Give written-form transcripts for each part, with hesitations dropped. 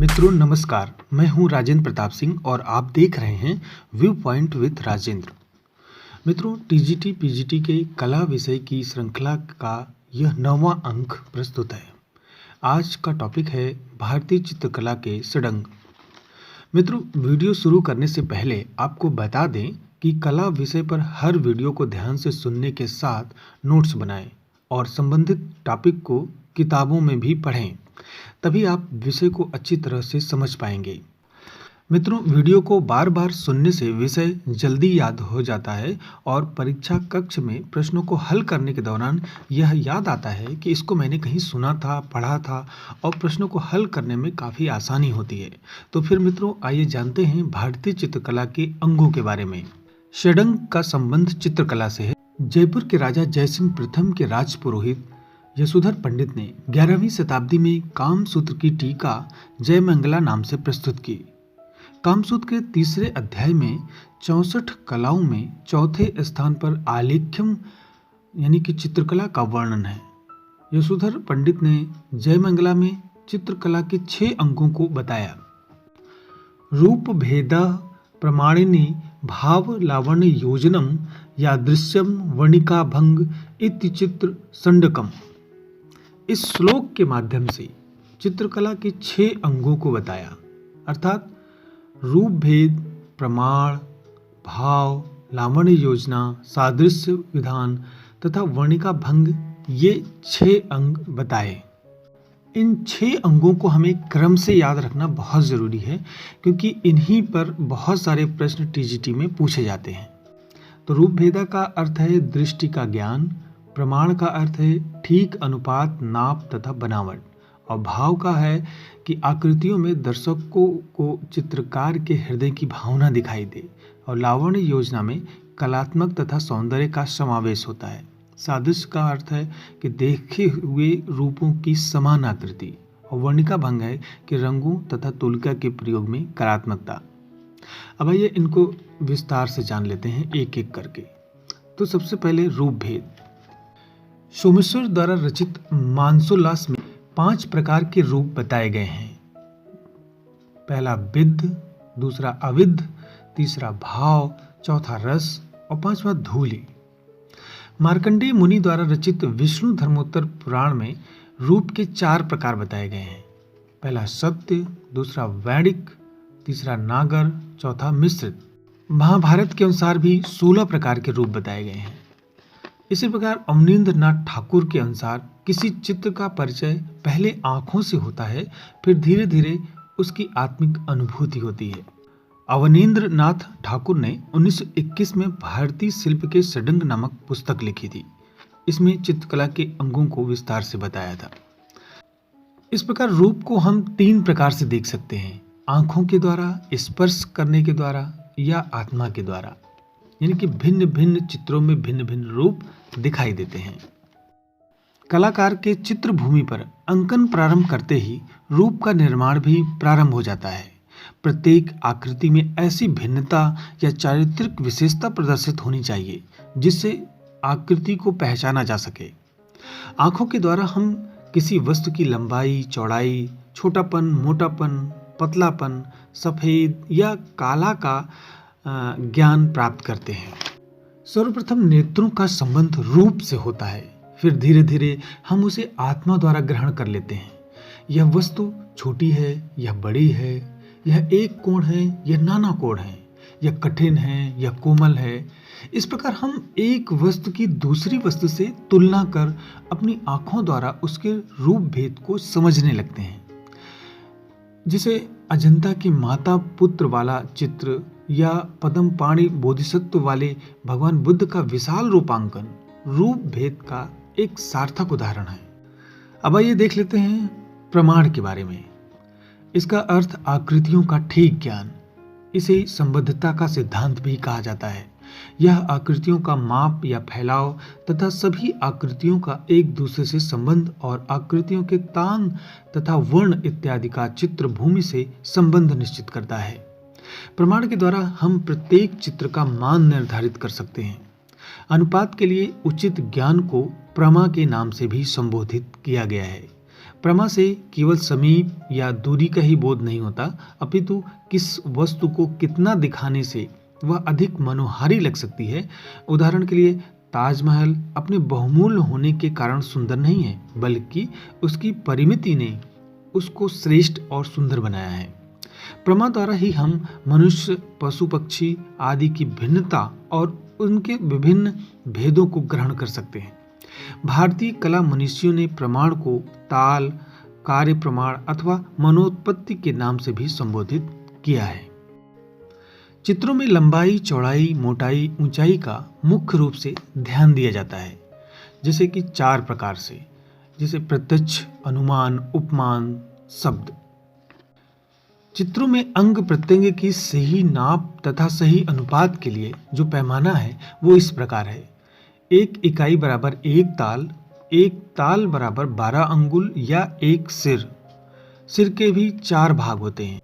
मित्रों नमस्कार, मैं हूं राजेंद्र प्रताप सिंह और आप देख रहे हैं व्यू पॉइंट विद राजेंद्र। मित्रों, टीजीटी पीजीटी के कला विषय की श्रृंखला का यह 9वां अंक प्रस्तुत है। आज का टॉपिक है भारतीय चित्रकला के षडंग। मित्रों, वीडियो शुरू करने से पहले आपको बता दें कि कला विषय पर हर वीडियो को ध्यान से सुनने के साथ नोट्स बनाएं और संबंधित टॉपिक को किताबों में भी पढ़ें, तभी आप विषय को अच्छी तरह से समझ पाएंगे। मित्रों, वीडियो को बार बार सुनने से विषय जल्दी याद हो जाता है और परीक्षा कक्ष में प्रश्नों को हल करने के दौरान यह याद आता है कि इसको मैंने कहीं सुना था, पढ़ा था और प्रश्नों को हल करने में काफ़ी आसानी होती है। तो फिर मित्रों, आइए जानते हैं भारतीय चित्रकला के अंगों के बारे में। षडंग का संबंध चित्रकला से है। जयपुर के राजा जयसिंह प्रथम के राजपुरोहित यशोधर पंडित ने 11वीं शताब्दी में कामसूत्र की टीका जयमंगला नाम से प्रस्तुत की। कामसूत्र के तीसरे अध्याय में 64 कलाओं में चौथे स्थान पर आलेख्यम यानी कि चित्रकला का वर्णन है। यशोधर पंडित ने जयमंगला में चित्रकला के 6 अंगों को बताया। रूप भेद प्रमाणिनी भाव लावण्य योजनम या दृश्यम वर्णिका भंग इति चित्र संडकम। इस श्लोक के माध्यम से चित्रकला के 6 अंगों को बताया, अर्थात रूप भेद, प्रमाण, भाव, लावण्य योजना, सादृश्य विधान तथा वर्णिका भंग, ये 6 अंग बताए। इन 6 अंगों को हमें क्रम से याद रखना बहुत ज़रूरी है, क्योंकि इन्हीं पर बहुत सारे प्रश्न टीजीटी में पूछे जाते हैं। तो रूप भेदा का अर्थ है दृष्टि का ज्ञान, प्रमाण का अर्थ है ठीक अनुपात, नाप तथा बनावट, और भाव का है कि आकृतियों में दर्शकों को चित्रकार के हृदय की भावना दिखाई दे, और लावण्य योजना में कलात्मक तथा सौंदर्य का समावेश होता है। सादृश्य का अर्थ है कि देखे हुए रूपों की समान आकृति, और वर्णिका भंग है कि रंगों तथा तुलिका के प्रयोग में कलात्मकता। अब आइए इनको विस्तार से जान लेते हैं एक एक करके। तो सबसे पहले रूप भेद। सोमेश्वर द्वारा रचित मानसोल्लास में 5 प्रकार के रूप बताए गए हैं। पहला विद्ध, दूसरा अविद्ध, तीसरा भाव, चौथा रस और 5वां धूलि। मार्कंडेय मुनि द्वारा रचित विष्णु धर्मोत्तर पुराण में रूप के 4 प्रकार बताए गए हैं। पहला सत्य, दूसरा वैणिक, तीसरा नागर, चौथा मिश्रित। महाभारत के अनुसार भी 16 प्रकार के रूप बताए गए हैं। इसी प्रकार अवनींद्र नाथ ठाकुर के अनुसार किसी चित्र का परिचय पहले आंखों से होता है, फिर धीरे धीरे उसकी आत्मिक अनुभूति होती है। अवनींद्र नाथ ठाकुर ने 1921 में भारतीय शिल्प के षडंग नामक पुस्तक लिखी थी। इसमें चित्रकला के अंगों को विस्तार से बताया था। इस प्रकार रूप को हम 3 प्रकार से देख सकते हैं, आंखों के द्वारा, स्पर्श करने के द्वारा या आत्मा के द्वारा, यानी कि भिन्न भिन्न चित्रों में भिन्न भिन्न रूप दिखाई देते हैं। कलाकार के चित्र भूमि पर अंकन प्रारंभ करते ही रूप का निर्माण भी प्रारंभ हो जाता है। प्रत्येक आकृति में ऐसी भिन्नता या चारित्रिक विशेषता प्रदर्शित होनी चाहिए जिससे आकृति को पहचाना जा सके। आंखों के द्वारा हम किसी वस्तु की लंबाई, चौड़ाई, छोटापन, मोटापन, पतलापन, सफेद या काला का ज्ञान प्राप्त करते हैं। सर्वप्रथम नेत्रों का संबंध रूप से होता है, फिर धीरे धीरे हम उसे आत्मा द्वारा ग्रहण कर लेते हैं। यह वस्तु छोटी है या बड़ी है, यह एक कोण है या नाना कोण है, यह कठिन है या कोमल है। इस प्रकार हम एक वस्तु की दूसरी वस्तु से तुलना कर अपनी आंखों द्वारा उसके रूप भेद को समझने लगते हैं। जिसे अजंता की माता पुत्र वाला चित्र या पद्मपाणि बोधिसत्व वाले भगवान बुद्ध का विशाल रूपांकन रूप भेद का एक सार्थक उदाहरण है। अब आइए देख लेते हैं प्रमाण के बारे में। इसका अर्थ आकृतियों का ठीक ज्ञान। इसे संबद्धता का सिद्धांत भी कहा जाता है। यह आकृतियों का माप या फैलाव तथा सभी आकृतियों का एक दूसरे से संबंध और आकृतियों के तान तथा वर्ण इत्यादि का चित्र भूमि से संबंध निश्चित करता है। प्रमाण के द्वारा हम प्रत्येक चित्र का मान निर्धारित कर सकते हैं। अनुपात के लिए उचित ज्ञान को प्रमा के नाम से भी संबोधित किया गया है। प्रमा से केवल समीप या दूरी का ही बोध नहीं होता, अपितु किस वस्तु को कितना दिखाने से वह अधिक मनोहारी लग सकती है। उदाहरण के लिए ताजमहल अपने बहुमूल्य होने के कारण सुंदर नहीं है, बल्कि उसकी परिमिति ने उसको श्रेष्ठ और सुंदर बनाया है। प्रमा द्वारा ही हम मनुष्य, पशु, पक्षी आदि की भिन्नता और उनके विभिन्न भेदों को ग्रहण कर सकते हैं। भारतीय कला मनीषियों ने प्रमाण को ताल, कार्य प्रमाण अथवा मनोत्पत्ति के नाम से भी संबोधित किया है। चित्रों में लंबाई, चौड़ाई, मोटाई, ऊंचाई का मुख्य रूप से ध्यान दिया जाता है, जैसे कि 4 प्रकार से, जैसे प्रत्यक्ष, अनुमान, उपमान, शब्द। चित्रों में अंग प्रत्यंग की सही नाप तथा सही अनुपात के लिए जो पैमाना है वो इस प्रकार है। 1 इकाई बराबर 1 ताल, 1 ताल बराबर 12 अंगुल या 1 सिर। सिर के भी 4 भाग होते हैं,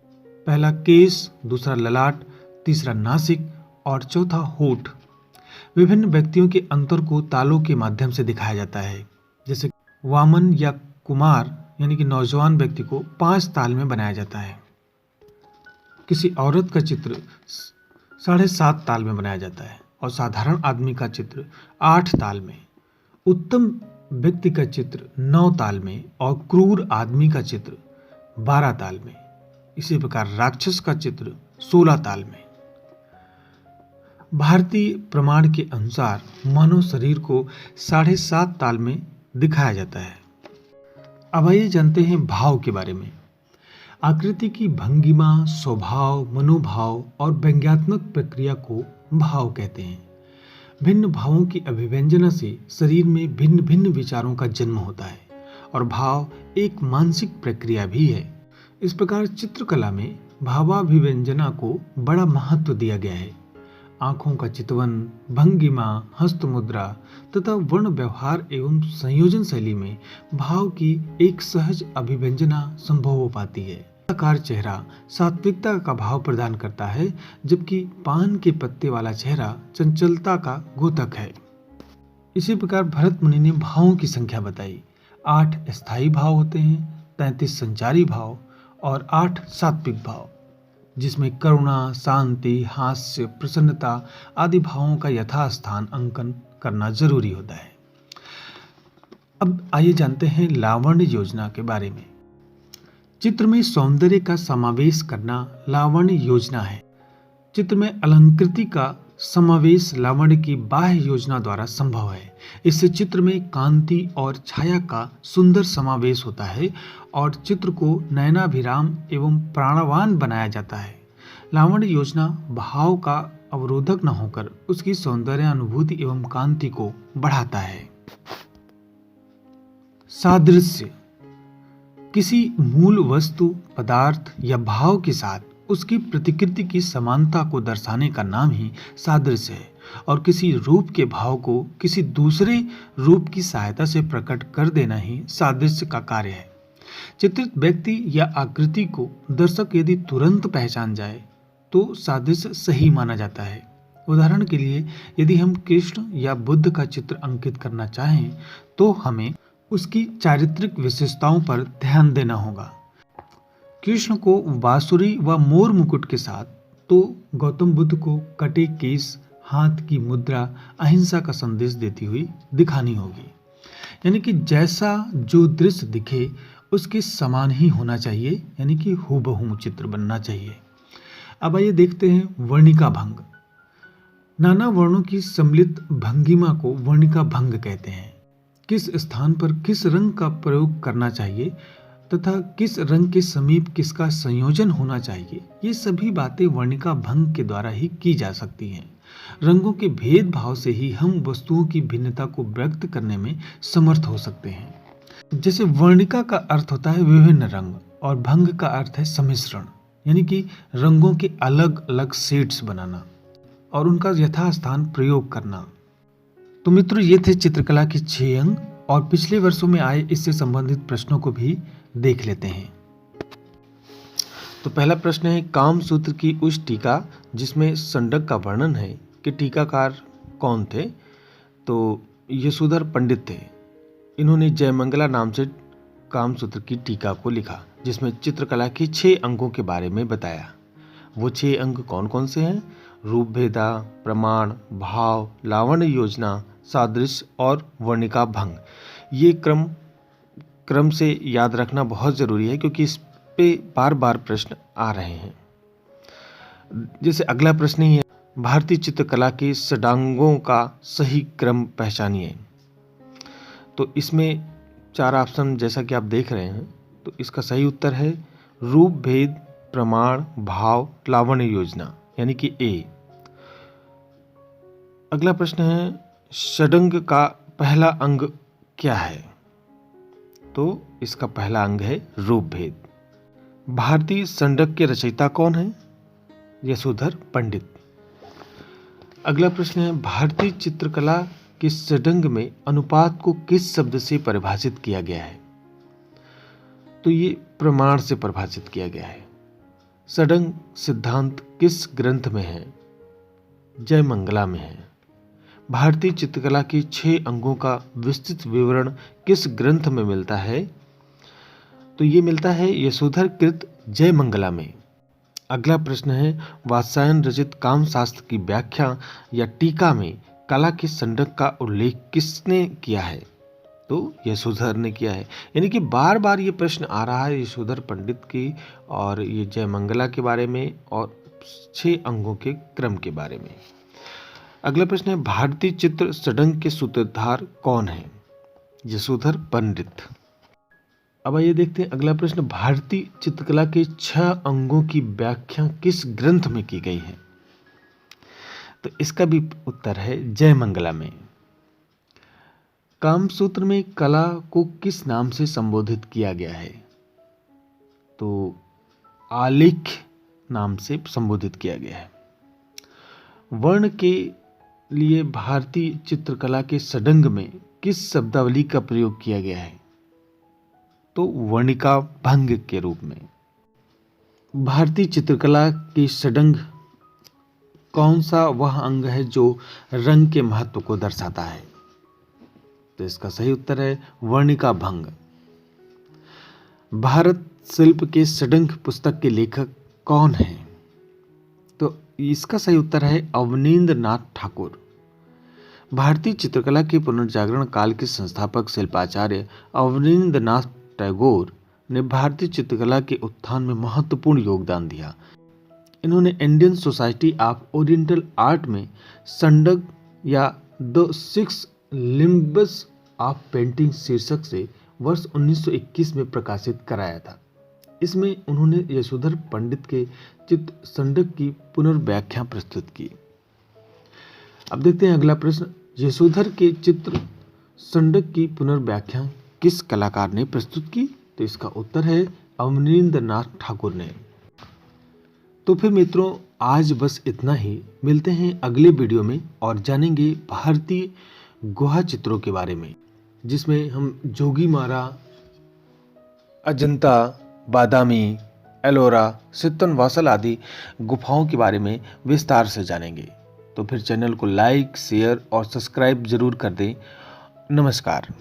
पहला केस, दूसरा ललाट, तीसरा नासिक और चौथा होठ। विभिन्न व्यक्तियों के अंतर को तालों के माध्यम से दिखाया जाता है, जैसे वामन या कुमार यानी कि नौजवान व्यक्ति को 5 ताल में बनाया जाता है। किसी औरत का चित्र 7.5 ताल में बनाया जाता है और साधारण आदमी का चित्र 8 ताल में, उत्तम व्यक्ति का चित्र 9 ताल में और क्रूर आदमी का चित्र 12 ताल में। इसी प्रकार राक्षस का चित्र 16 ताल में। भारतीय प्रमाण के अनुसार मानव शरीर को 7.5 ताल में दिखाया जाता है। अब आइए जानते हैं भाव के बारे में। आकृति की भंगिमा, स्वभाव, मनोभाव और व्यंग्यात्मक प्रक्रिया को भाव कहते हैं। भिन्न भावों की अभिव्यंजना से शरीर में भिन्न भिन्न विचारों का जन्म होता है और भाव एक मानसिक प्रक्रिया भी है। इस प्रकार चित्रकला में भावाभिव्यंजना को बड़ा महत्व दिया गया है। आंखों का चितवन, भंगिमा, हस्त मुद्रा तथा वर्ण व्यवहार एवं संयोजन शैली में भाव की एक सहज अभिव्यंजना संभव हो पाती है। आकार चेहरा सात्विकता का भाव प्रदान करता है, जबकि पान के पत्ते वाला चेहरा चंचलता का द्योतक है। इसी प्रकार भरत मुनि ने भावों की संख्या बताई। 8 स्थायी भाव होते हैं, 33 संचारी भाव और 8 सात्विक भाव, जिसमें करुणा, शांति, हास्य, प्रसन्नता आदि भावों का यथास्थान अंकन करना जरूरी होता है। अब आइए जानते हैं लावण्य योजना के बारे में। चित्र में सौंदर्य का समावेश करना लावण्य योजना है। चित्र में अलंकृति का समावेश लावण्य की बाह्य योजना द्वारा संभव है। इससे चित्र में कांति और छाया का सुंदर समावेश होता है और चित्र को नयनाभिराम एवं प्राणवान बनाया जाता है। लावण्य योजना भाव का अवरोधक न होकर उसकी सौंदर्यानुभूति एवं कांति को बढ़ाता है। सादृश्य किसी मूल वस्तु, पदार्थ या भाव के साथ उसकी प्रतिकृति की समानता को दर्शाने का नाम ही सादृश्य है और किसी रूप के भाव को किसी दूसरे रूप की सहायता से प्रकट कर देना ही सादृश्य का कार्य है। चित्रित व्यक्ति या आकृति को दर्शक यदि तुरंत पहचान जाए तो सादृश्य सही माना जाता है। उदाहरण के लिए यदि हम कृष्ण या बुद्ध का चित्र अंकित करना चाहें तो हमें उसकी चारित्रिक विशेषताओं पर ध्यान देना होगा। कृष्ण को बांसुरी व मोर मुकुट के साथ, तो गौतम बुद्ध को कटे केस, हाथ की मुद्रा अहिंसा का संदेश देती हुई दिखानी होगी। यानी कि जैसा जो दृश्य दिखे उसके समान ही होना चाहिए, यानी कि हूबहू चित्र बनना चाहिए। अब आइए देखते हैं वर्णिका भंग। नाना वर्णों की सम्मिलित भंगिमा को वर्णिका भंग कहते हैं। किस स्थान पर किस रंग का प्रयोग करना चाहिए तथा किस रंग के समीप किसका संयोजन होना चाहिए, ये सभी बातें वर्णिका भंग के द्वारा ही की जा सकती हैं। रंगों के भेदभाव से ही हम वस्तुओं की भिन्नता को व्यक्त करने में समर्थ हो सकते हैं। जैसे वर्णिका का अर्थ होता है विभिन्न रंग और भंग का अर्थ है सम्मिश्रण, यानी कि रंगों के अलग अलग शेड्स बनाना और उनका यथास्थान प्रयोग करना। तो मित्रों, ये थे चित्रकला के 6 अंग और पिछले वर्षों में आए इससे संबंधित प्रश्नों को भी देख लेते हैं। तो पहला प्रश्न है, कामसूत्र की उस टीका जिसमें संडक का वर्णन है कि टीकाकार कौन थे? तो यशोधर पंडित थे। इन्होंने जयमंगला नाम से कामसूत्र की टीका को लिखा, जिसमें चित्रकला के 6 अंगों के बारे में बताया। वो 6 अंग कौन कौन से हैं? रूप भेदा, प्रमाण, भाव, लावण्य योजना, सादृश्य और वर्णिका भंग। ये क्रम से याद रखना बहुत ज़रूरी है, क्योंकि इस पे बार बार प्रश्न आ रहे हैं। जैसे अगला प्रश्न ही है, भारतीय चित्रकला के षडांगों का सही क्रम पहचानिए। तो इसमें 4 ऑप्शन जैसा कि आप देख रहे हैं, तो इसका सही उत्तर है रूप भेद, प्रमाण, भाव, लावण्य योजना, यानी कि ए। अगला प्रश्न है, षडंग का पहला अंग क्या है? तो इसका पहला अंग है रूप भेद। भारतीय षडंग के रचयिता कौन है? यशोधर पंडित। अगला प्रश्न है, भारतीय चित्रकला के षडंग में अनुपात को किस शब्द से परिभाषित किया गया है? तो ये प्रमाण से परिभाषित किया गया है। षडंग सिद्धांत किस ग्रंथ में है? जयमंगला में है। भारतीय चित्रकला के 6 अंगों का विस्तृत विवरण किस ग्रंथ में मिलता है? तो ये मिलता है यशोधर कृत जयमंगला में। अगला प्रश्न है, वात्स्यायन रचित कामशास्त्र की व्याख्या या टीका में कला के षडंग का उल्लेख किसने किया है? तो यशोधर ने किया है। यानी कि बार बार ये प्रश्न आ रहा है यशोधर पंडित की और ये जयमंगला के बारे में और 6 अंगों के क्रम के बारे में। अगला प्रश्न है, भारतीय चित्र षडंग के सूत्रधार कौन है? यशोधर पंडित। अब आइए देखते हैं अगला प्रश्न, भारतीय चित्रकला के 6 अंगों की व्याख्या किस ग्रंथ में की गई है? तो इसका भी उत्तर है जयमंगला में। कामसूत्र में कला को किस नाम से संबोधित किया गया है? तो आलेख्य नाम से संबोधित किया गया है। वर्ण के लिए भारतीय चित्रकला के षडंग में किस शब्दावली का प्रयोग किया गया है? तो वर्णिका भंग के रूप में। भारतीय चित्रकला के षडंग कौन सा वह अंग है जो रंग के महत्व को दर्शाता है? तो इसका सही उत्तर है वर्णिका भंग। भारत शिल्प के षडंग पुस्तक के लेखक कौन हैं? तो इसका सही उत्तर है अवनींद्र नाथ ठाकुर। भारतीय चित्रकला के पुनर्जागरण काल के संस्थापक शिल्पाचार्य अवनींद्र नाथ टैगोर ने भारतीय चित्रकला के उत्थान में महत्वपूर्ण योगदान दिया। इन्होंने Indian society of oriental art में षडंग या द 6 लिम्ब्स ऑफ पेंटिंग शीर्षक से वर्ष 1921 में प्रकाशित कराया था। इसमें उन्होंने यशोधर पंडित के चित्र षडंग की पुनर्व्याख्या प्रस्तुत की। अब देखते हैं अगला प्रश्न, यशोधर के चित्र षडंग की पुनर्व्याख्या किस कलाकार ने प्रस्तुत की? तो इसका उत्तर है अवनींद्र नाथ ठाकुर ने। तो फिर मित्रों, आज बस इतना ही। मिलते हैं अगले वीडियो में और जानेंगे भारतीय गुहा चित्रों के बारे में, जिसमें हम जोगीमारा, अजंता, बादामी, एलोरा, सित्तनवासल आदि गुफाओं के बारे में विस्तार से जानेंगे। तो फिर चैनल को लाइक, शेयर और सब्सक्राइब जरूर कर दें। नमस्कार।